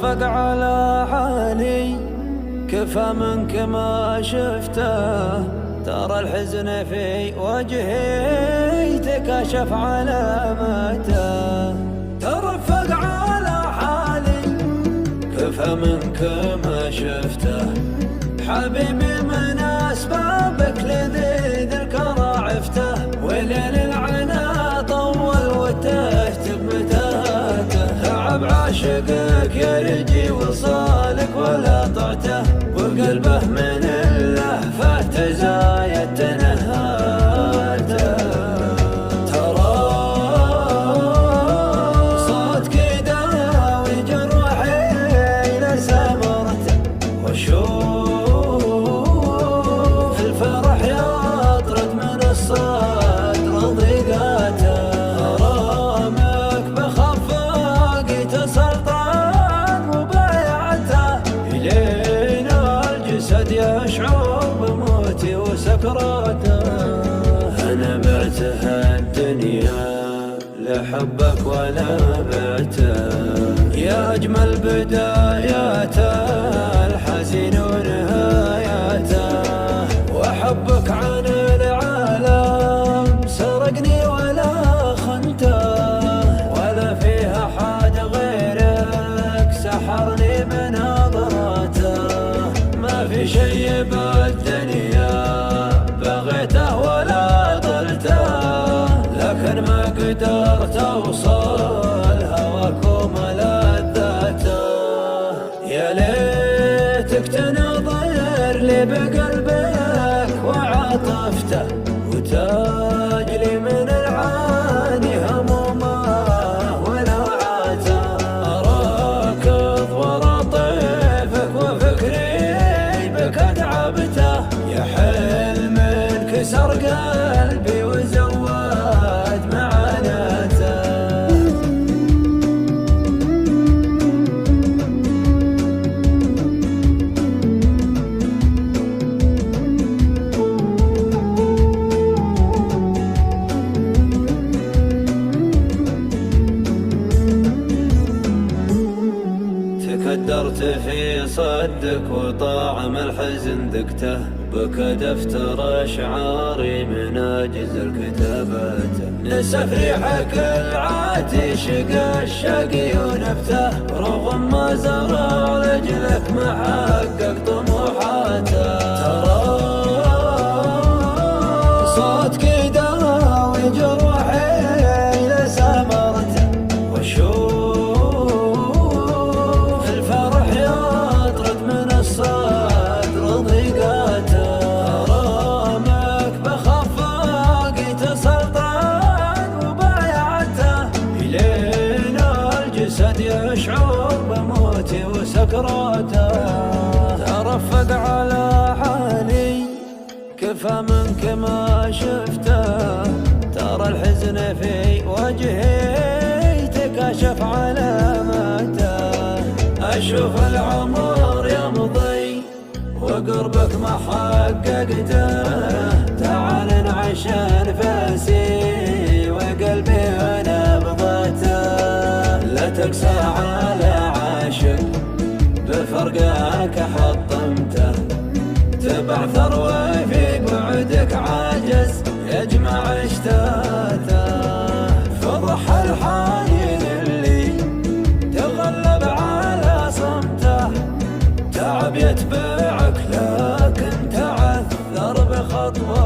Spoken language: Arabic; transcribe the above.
ترفق على حالي كفى منك ما شفته، ترى الحزن في وجهي تكاشف علامته. ترفق على حالي كفى منك ما شفته، حبيبي من أسبابك لذي الكرى عفته، وليل العنا طول وتهتب متاهته. تعب عاشقك يرجي وصالك ولا طعته، وقلبه من اللهفة تزايد تنهاته. ترى صوتك يداوي جرحي لسمرته، وشوف الفرح يطرد من الصدر ضيقاته. غرامك بخفاقي تسلطان وبايعته، إلين الجسد يشعر بموتي وسكراته. أنا بعتها الدنيا لحبك ولا بعته، يا أجمل بداياته الحزين ونهاياته. وحبك عن العالم سرقني ولا خنته، ولا فيها حد غيرك سحرني بنظراته. ما في شي بالدنيا بغيته ولا ضلته، لكن ما قدرت اوصل هواك وملذاته. يا ليتك تنظر لي بقلبك وعاطفته، وتاجلي من العاني همومه ونوعاته. اراكض ورا طيفك وفكري بك اتعبته، يا حلم انكسر قلبي وزود معاناته. تكدرت في صدك وطعم الحزن ذقته، بك دفتر اشعاري من اجز الكتابات. نسف ريحك العاتي شقى الشقي ونبته، رغم ما زرع رجلك ما حقق طموحاته. ترى صوتك يداوي جروحي لسمرته، وشوف الفرح يطرد من الصدر ضيقاته. غرامك بخفاقي تسلطان وبايعته، إلين الجسد يشعر بموتي وسكراته. ترفق على حالي كفى منك ما شفته، ترى الحزن في وجهي تكاشف علامته. أشوف العمر يمضي وقربك ما حققته، تعال نعيش نفسي وقلبي ونبضته. لا تقسى على عاشق بفرقك حطمته، تبع ثروة في بعدك عاجز يجمع اشتاته. فضح الحايل اللي تغلب على صمته، تعب يتبعك لكن تعثر بخطوة